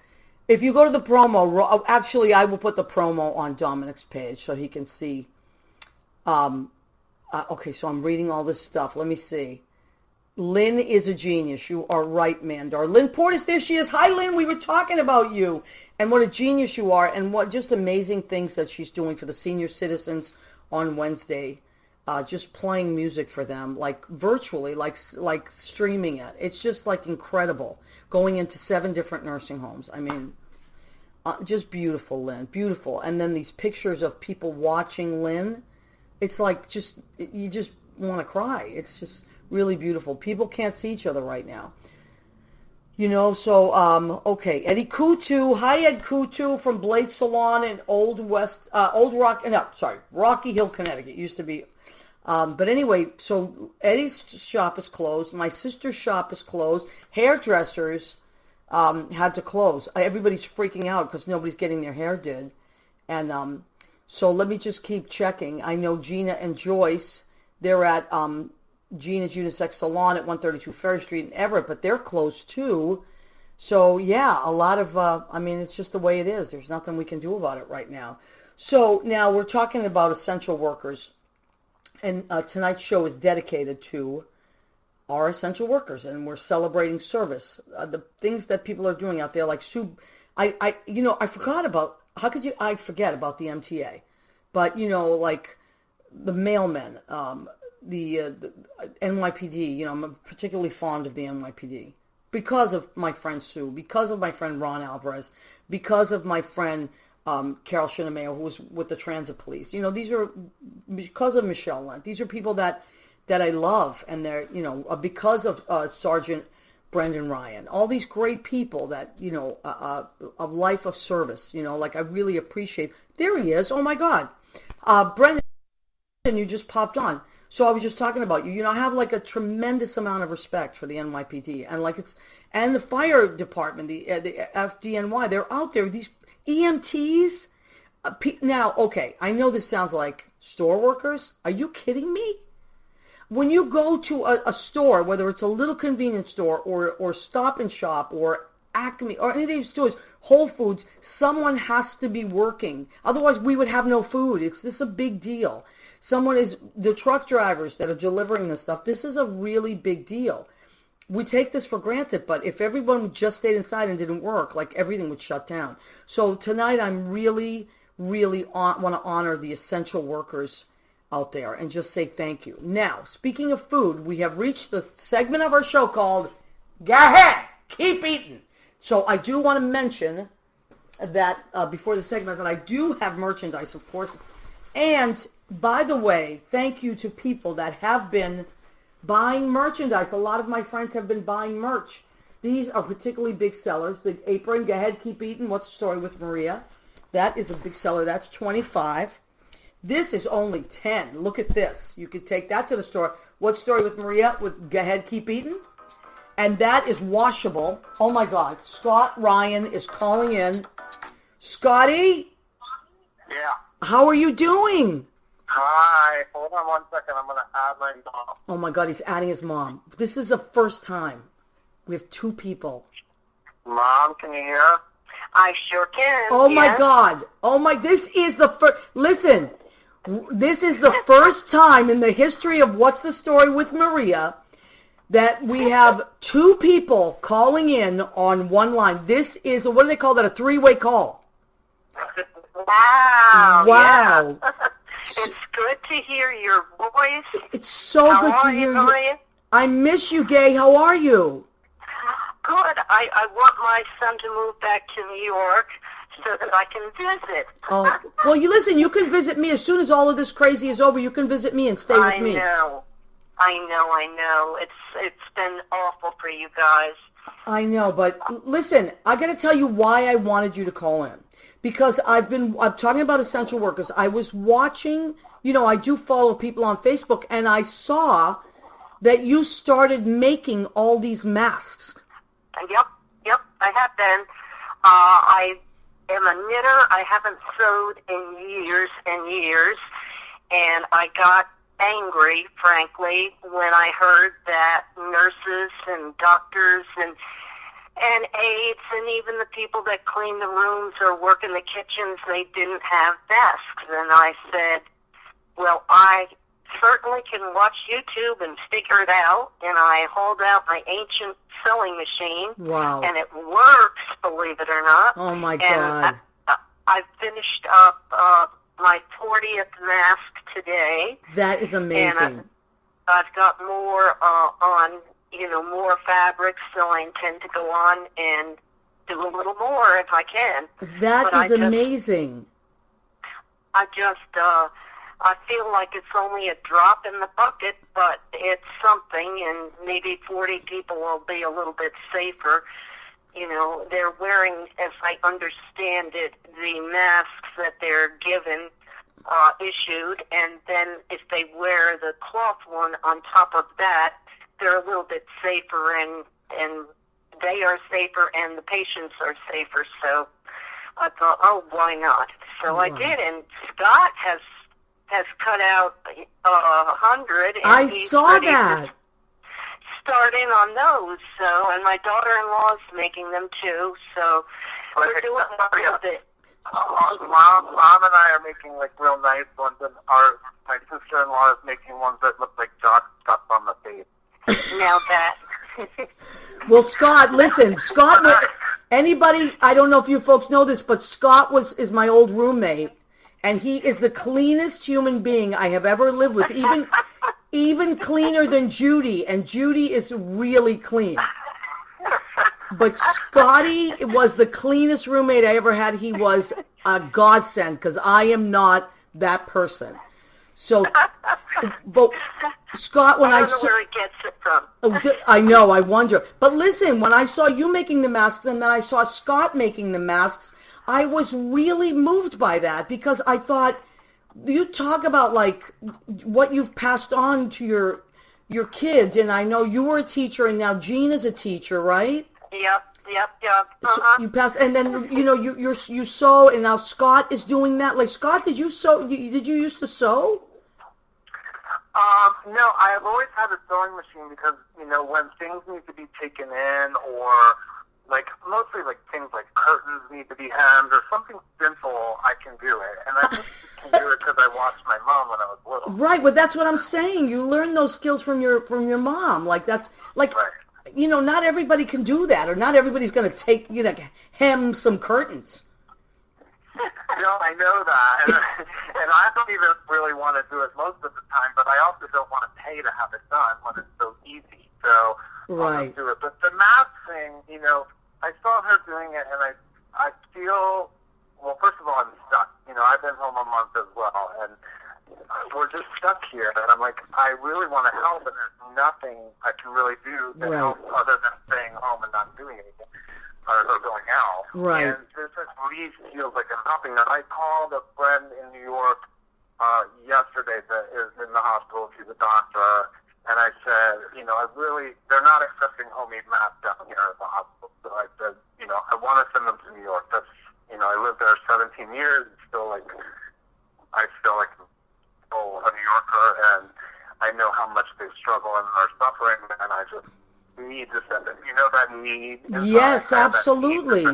if you go to the promo, actually I will put the promo on Dominic's page so he can see. Okay, so I'm reading all this stuff. Let me see. Lynn is a genius. You are right, Mandar. Lynn Portis, there she is. Hi, Lynn. We were talking about you and what a genius you are, and what just amazing things that she's doing for the senior citizens on Wednesday. Just playing music for them, like virtually, like streaming it. It's just like incredible. Going into 7 different nursing homes. I mean, just beautiful, Lynn. Beautiful. And then these pictures of people watching Lynn. It's like you just want to cry. It's just really beautiful. People can't see each other right now. Okay. Eddie Kutu. Hi, Ed Kutu from Blade Salon in Rocky Hill, Connecticut. Used to be. But anyway, so Eddie's shop is closed. My sister's shop is closed. Hairdressers had to close. Everybody's freaking out because nobody's getting their hair did. And so let me just keep checking. I know Gina and Joyce, they're at Gina's Unisex Salon at 132 Ferry Street in Everett, but they're closed too. So yeah, a lot of, it's just the way it is. There's nothing we can do about it right now. So now we're talking about essential workers, and tonight's show is dedicated to our essential workers, and we're celebrating service, the things that people are doing out there, like Sue. I forgot about, how could I forget about the MTA? But, like the mailmen, the NYPD, I'm particularly fond of the NYPD because of my friend Sue, because of my friend Ron Alvarez, because of my friend Carol Shinameo, who was with the transit police. These are because of Michelle Lent. These are people that I love, and they're, because of Sergeant Brendan Ryan. All these great people that, a life of service, I really appreciate. There he is. Oh my God. Brendan, you just popped on. So I was just talking about you. I have a tremendous amount of respect for the NYPD, and the fire department, the FDNY. They're out there. These EMTs. Now, okay, I know this sounds like store workers. Are you kidding me? When you go to a store, whether it's a little convenience store or Stop and Shop or Acme or any of these stores, Whole Foods, someone has to be working. Otherwise, we would have no food. This is a big deal. The truck drivers that are delivering this stuff, this is a really big deal. We take this for granted, but if everyone just stayed inside and didn't work, everything would shut down. So tonight I'm really, really want to honor the essential workers out there and just say thank you. Now, speaking of food, we have reached the segment of our show called Go Ahead, Keep Eating. So I do want to mention that before the segment that I do have merchandise, of course. And by the way, thank you to people that have been buying merchandise. A lot of my friends have been buying merch. These are particularly big sellers. The apron, go ahead, keep eating. What's the story with Maria? That is a big seller. That's $25. This is only $10. Look at this. You could take that to the store. What's the story with Maria? With go ahead, keep eating. And that is washable. Oh my God. Scott Ryan is calling in. Scotty? Yeah. How are you doing? Hi. Hold on 1 second. I'm going to add my mom. Oh my God, he's adding his mom. This is the first time. We have 2 people. Mom, can you hear? I sure can. Oh my yes. God. Oh my, this is the first, listen, this is the first time in the history of What's the Story with Maria that we have 2 people calling in on one line. This is, what do they call that, a 3-way call? Wow. Wow. Yeah. It's good to hear your voice. It's so How good to are hear you, Maria? I miss you, Gay. How are you? Good. I want my son to move back to New York so that I can visit. Oh, well, you listen, you can visit me as soon as all of this crazy is over. You can visit me and stay with me. I know. It's been awful for you guys. I know, but listen, I got to tell you why I wanted you to call in. Because I'm talking about essential workers. I was watching, I do follow people on Facebook, and I saw that you started making all these masks. Yep, I have been. I am a knitter. I haven't sewed in years and years, and I got angry, frankly, when I heard that nurses and doctors and aides and even the people that clean the rooms or work in the kitchens, they didn't have masks. And I said, well, I certainly can watch YouTube and figure it out. And I hauled out my ancient sewing machine. Wow. And it works, believe it or not. Oh, my and God. I finished up my 40th mask today. That is amazing. And I've got more on, more fabrics, so I intend to go on and do a little more if I can. That is amazing. I feel like it's only a drop in the bucket, but it's something, and maybe 40 people will be a little bit safer. They're wearing, as I understand it, the masks that they're given, issued, and then if they wear the cloth one on top of that, they're a little bit safer, and they are safer, and the patients are safer. So I thought, oh, why not? So I did, and Scott has cut out 100. And I he's saw ready that. to start in on those. So, and my daughter-in-law is making them too. So we're doing a little bit. Mom and I are making like real nice ones, and my sister-in-law is making ones that look like jock stuff on the face. Now that. Well, Scott, listen, anybody, I don't know if you folks know this, but Scott is my old roommate, and he is the cleanest human being I have ever lived with, even cleaner than Judy, and Judy is really clean. But Scotty was the cleanest roommate I ever had. He was a godsend, because I am not that person. So, but Scott, when I don't know where he gets it from. I know, I wonder. But listen, when I saw you making the masks and then I saw Scott making the masks, I was really moved by that, because I thought, you talk about like what you've passed on to your kids, and I know you were a teacher, and now Jean is a teacher, right? Yep. So you passed, and then you sew, and now Scott is doing that. Like, Scott, did you sew? Did you used to sew? No, I've always had a sewing machine because when things need to be taken in, or like mostly like things like curtains need to be hemmed or something simple, I can do it, and I just can do it because I watched my mom when I was little. Right, but that's what I'm saying. You learn those skills from your mom. Like, that's like. Right. Not everybody can do that, or not everybody's going to hem some curtains. I know that, and I don't even really want to do it most of the time, but I also don't want to pay to have it done when it's so easy, so right. I'll do it. But the math thing, I saw her doing it, and I feel, well, first of all, I'm stuck. I've been home a month as well, and we're just stuck here. And I'm like, I really want to help, and there's nothing I can really do to Right. help other than staying home and not doing anything or going out. Right. And this at least feels like I'm helping. Now, I called a friend in New York yesterday that is in the hospital. She's a doctor. And I said, they're not accepting homemade masks down here at the hospital. So I said, I want to send them to New York. That's, I lived there 17 years. It's still like, I feel like a New Yorker, and I know how much they struggle and are suffering, and I just need to send it. That need. Yes, inside, absolutely.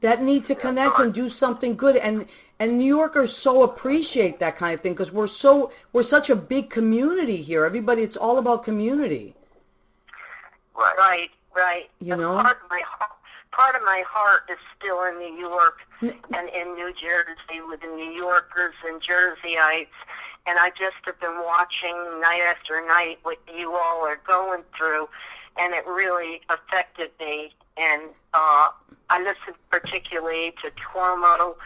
That need to connect and do something good, and New Yorkers so appreciate that kind of thing because we're such a big community here. Everybody, it's all about community. Right. Right. Part of my heart is still in New York and in New Jersey with the New Yorkers and Jerseyites, and I just have been watching night after night what you all are going through, and it really affected me. And I listened particularly to Cuomo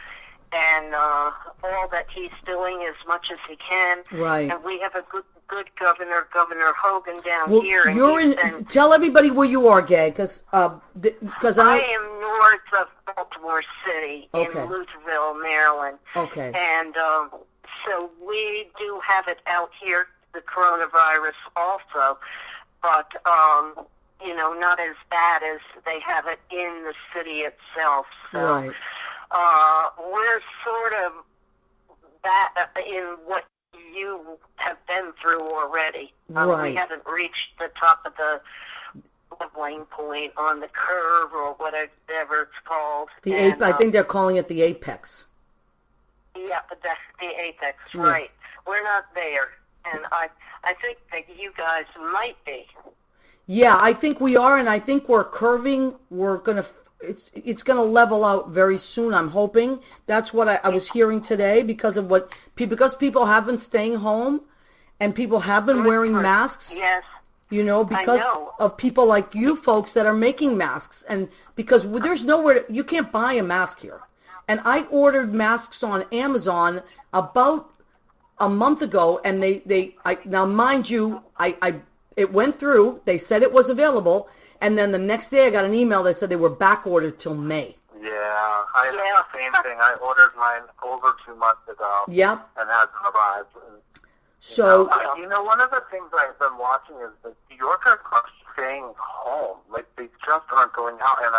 and all that he's doing as much as he can. Right. And we have a good governor, Governor Hogan down Well, here. And you're tell everybody where you are, Gay, because I am north of Baltimore City in Louisville, Maryland. Okay. And so we do have it out here, the coronavirus also, but not as bad as they have it in the city itself. So right. We're sort of that in what you have been through already. Right. We haven't reached the top of the leveling point on the curve or whatever it's called. I think they're calling it the apex. Yeah, but that's the apex, right. We're not there, and I think that you guys might be. Yeah, I think we are, and I think we're curving. It's gonna level out very soon. I'm hoping. That's what I was hearing today because people have been staying home, and people have been wearing masks. Yes. Because of people like you folks that are making masks, and because there's nowhere you can't buy a mask here. And I ordered masks on Amazon about a month ago, and now mind you, it went through. They said it was available, and then the next day I got an email that said they were back ordered till May. Yeah, I have the same thing. I ordered mine over 2 months ago. Yep. And hasn't arrived. So one of the things I've been watching is that New Yorkers are staying home. Like they just aren't going out, and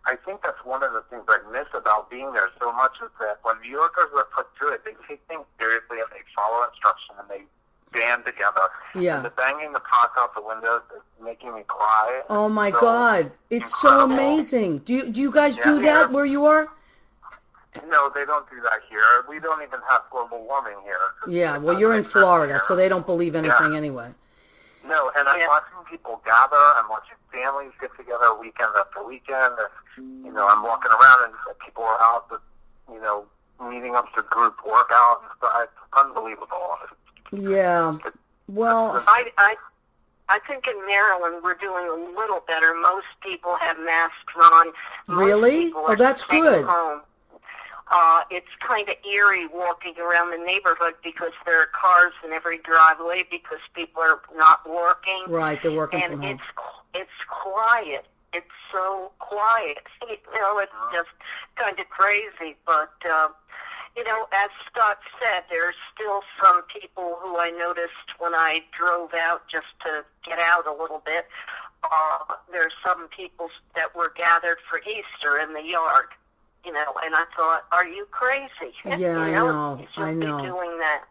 I think that's one of the things I miss about being there so much is that when New Yorkers are put to it, they take things seriously and they follow instruction and they band together. Yeah. And the banging the pots out the windows is making me cry. Oh my God, it's so amazing. Do you guys do that where you are? No, they don't do that here. We don't even have global warming here. Yeah, well, you're in Florida, so they don't believe anything anyway. No, and I'm watching people gather. I'm watching families get together weekend after weekend. And, I'm walking around and people are out, meeting up to group workout and stuff. It's unbelievable. Yeah. Well, I think in Maryland we're doing a little better. Most people have masks on. Really? Oh, that's good. Home. It's kind of eerie walking around the neighborhood because there are cars in every driveway because people are not working. Right, they're working from home. And it's quiet. It's so quiet. It's just kind of crazy. But, as Scott said, there are still some people who I noticed when I drove out just to get out a little bit. There's some people that were gathered for Easter in the yard. And I thought, are you crazy? Yeah, I know. You shouldn't be doing that.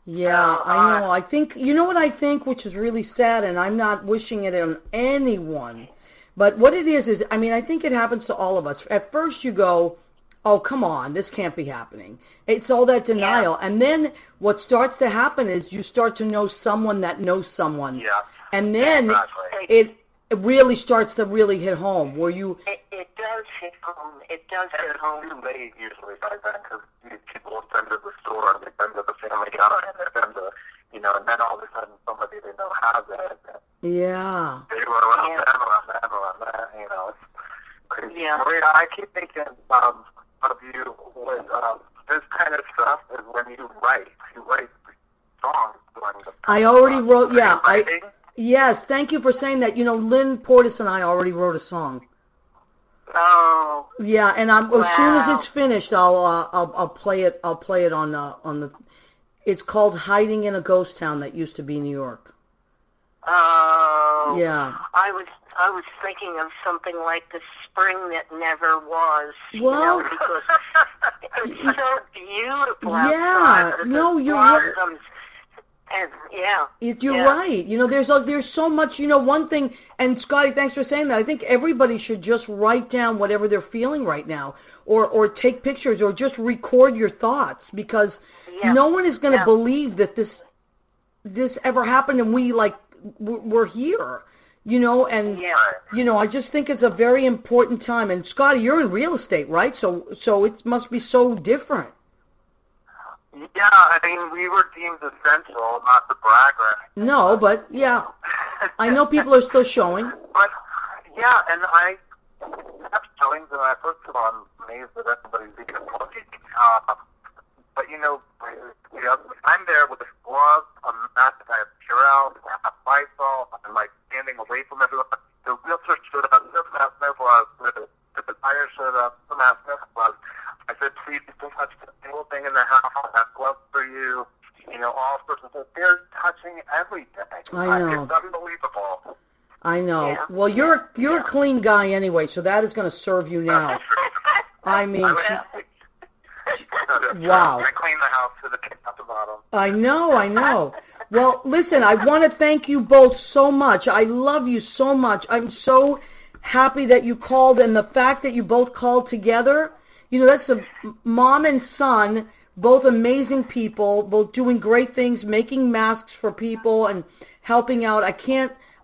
Yeah, I know. I think, what I think, which is really sad, and I'm not wishing it on anyone, but what it is, I think it happens to all of us. At first you go, oh, come on, this can't be happening. It's all that denial. Yeah. And then what starts to happen is you start to know someone that knows someone. Yeah. And then it really starts to really hit home where you... It does hit home. It does hit home. It's too late usually by then because these people will send to the store and they send to the family counter and they send to, and then all of a sudden somebody they know has it. Yeah. They run around that, It's crazy. Yeah. Maria, I keep thinking of you with this kind of stuff is when you write. You write songs during the I already wrote, yeah. writing. Yes, thank you for saying that. You know, Lynn Portis and I already wrote a song. Oh, Yeah, and as soon as Wow. it's finished, I'll play it. I'll play it on the. It's called "Hiding in a Ghost Town" that used to be New York. Oh. Yeah. I was thinking of something like the spring that never was. Well- you know, because it's so beautiful Yeah, outside. with no, the you're right. blossoms. And yeah. You're Yeah. right. You know, there's so much. You know, one thing. And Scotty, thanks for saying that. I think everybody should just write down whatever they're feeling right now, or take pictures, or just record your thoughts, because Yeah. no one is going to Yeah. believe that this ever happened, and we're here. You know, and Yeah. you know, I just think it's a very important time. And Scotty, you're in real estate, right? So it must be so different. yeah. I mean, we were deemed essential, not to brag or anything. No, but yeah, I know people are still showing. But yeah, and I have showings, and I first of all, I'm amazed that everybody's even looking. But you know, I'm there with a glove, a mask, I have Purell, I have Lysol, I'm like standing away from everyone. The realtor showed up, no mask, no gloves. The buyer showed up, no mask, no gloves. I said, please don't touch a single thing in the house. I have gloves for you. You know, all sorts of stuff. They're touching everything. I know. It's unbelievable. I know. Yeah. Well, you're a clean guy anyway, so that is going to serve you now. I mean, wow. I clean the house to the top to bottom. I know. Well, listen, I want to thank you both so much. I love you so much. I'm so happy that you called, and the fact that you both called together. You know, that's a mom and son, both amazing people, both doing great things, making masks for people and helping out.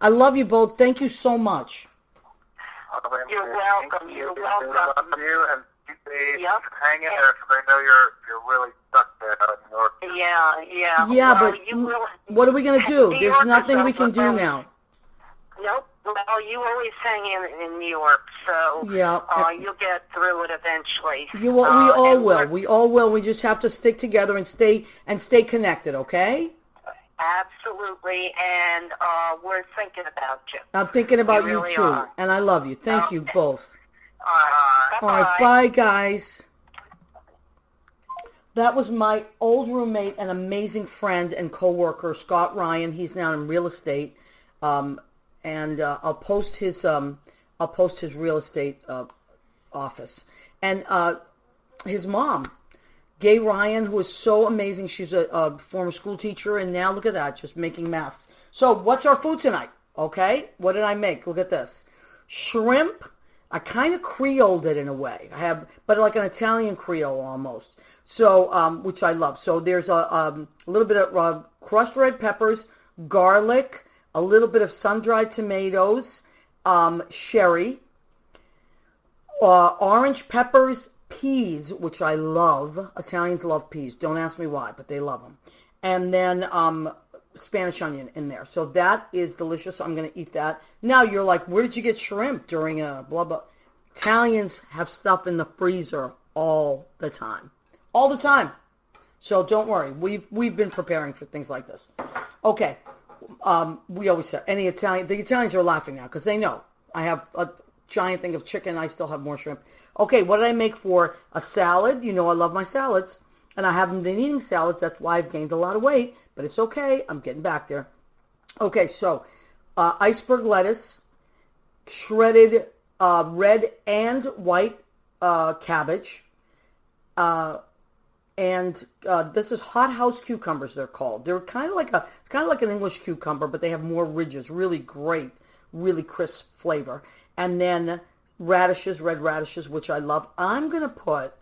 I love you both. Thank you so much. You're welcome. You're welcome. Love you, and keep safe. Yep. Hang in there, because I know you're really stuck there in North. Yeah. Yeah, Well, but you really, what are we going to do? New There's York nothing is we can do over. now. Nope. Well, you always hang in New York, so Yeah. you'll get through it eventually. We all and will. We all will. We just have to stick together and stay connected, okay? Absolutely, and we're thinking about you. I'm thinking about We you really too, are. and I love you. Thank you Okay. both. Bye-bye. All right, bye, guys. That was my old roommate and amazing friend and coworker, Scott Ryan. He's now in real estate, and I'll post his real estate office, and his mom, Gay Ryan, who is so amazing. She's a former school teacher, and now look at that, just making masks. So, what's our food tonight? Okay, what did I make? Look at this, shrimp. I kind of Creoled it in a way. But like an Italian Creole almost. So, which I love. So there's a little bit of crushed red peppers, garlic, a little bit of sun-dried tomatoes, sherry, orange peppers, peas, which I love. Italians love peas. Don't ask me why, but they love them. And then Spanish onion in there. So that is delicious. I'm going to eat that. Now you're like, where did you get shrimp during a blah, blah? Italians have stuff in the freezer all the time. All the time. So don't worry. We've been preparing for things like this. Okay. We always say, the Italians are laughing now because they know I have a giant thing of chicken. I still have more shrimp. Okay, what did I make for a salad? You know I love my salads. And I haven't been eating salads. That's why I've gained a lot of weight. But it's okay. I'm getting back there. Okay, so iceberg lettuce, shredded red and white cabbage, and this is hothouse cucumbers. They're called. They're kind of like an English cucumber, but they have more ridges. Really great, really crisp flavor. And then radishes, red radishes, which I love. I'm gonna put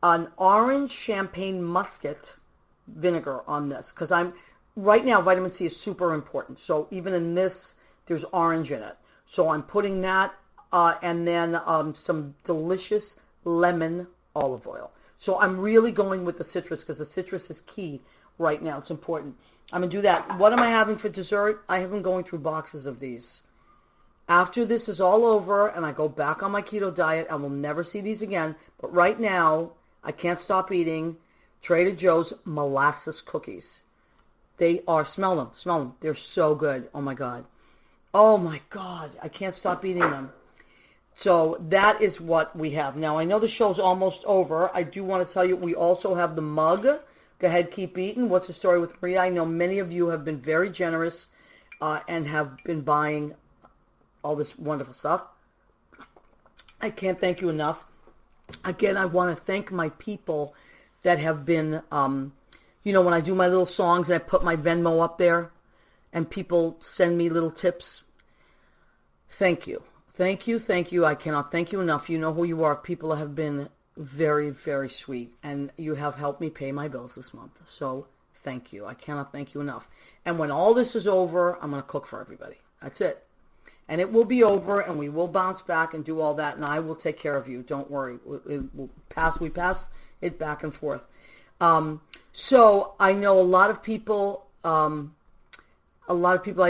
an orange champagne muscat vinegar on this because right now vitamin C is super important. So even in this, there's orange in it. So I'm putting that and then some delicious lemon olive oil. So I'm really going with the citrus because the citrus is key right now. It's important. I'm going to do that. What am I having for dessert? I have been going through boxes of these. After this is all over and I go back on my keto diet, I will never see these again. But right now, I can't stop eating Trader Joe's molasses cookies. They are, smell them. They're so good. Oh my God. I can't stop eating them. So that is what we have. Now, I know the show's almost over. I do want to tell you, we also have the mug. Go ahead, keep eating. What's the story with Maria? I know many of you have been very generous and have been buying all this wonderful stuff. I can't thank you enough. Again, I want to thank my people that have been, when I do my little songs and I put my Venmo up there and people send me little tips. Thank you. Thank you. I cannot thank you enough. You know who you are. People have been very, very sweet, and you have helped me pay my bills this month. So thank you. I cannot thank you enough. And when all this is over, I'm going to cook for everybody. That's it. And it will be over, and we will bounce back and do all that, and I will take care of you. Don't worry. We pass it back and forth. So I know a lot of people I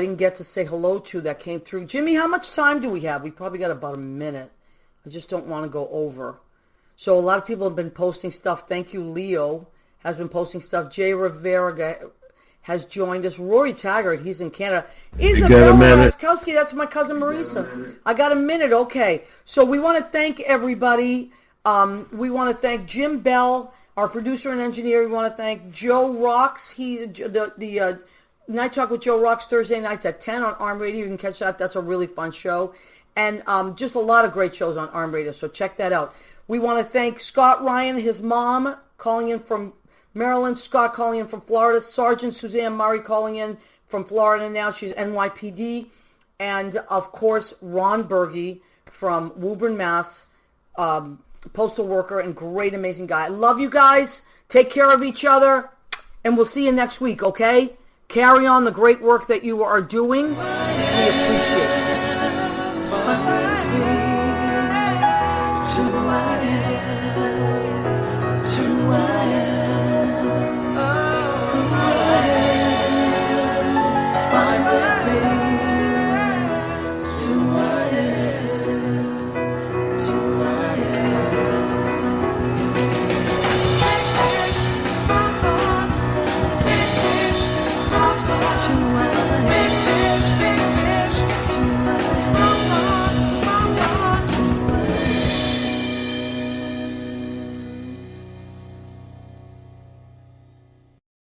didn't get to say hello to that came through. Jimmy, how much time do we have? We probably got about a minute. I just don't want to go over. So a lot of people have been posting stuff. Thank you, Leo has been posting stuff. Jay Rivera has joined us. Rory Taggart, he's in Canada. Isabella Raskowski, that's my cousin Marisa. I got a minute, okay. So we want to thank everybody. We want to thank Jim Bell, our producer and engineer. We want to thank Joe Rocks. The Night Talk with Joe Rocks Thursday nights at 10 on ARM Radio. You can catch that. That's a really fun show. And just a lot of great shows on ARM Radio, so check that out. We want to thank Scott Ryan, his mom, calling in from Maryland. Scott calling in from Florida. Sergeant Suzanne Murray calling in from Florida now. She's NYPD. And, of course, Ron Burgey from Woburn, Mass., postal worker and great, amazing guy. I love you guys. Take care of each other. And we'll see you next week, okay? Carry on the great work that you are doing. We appreciate it. To I am.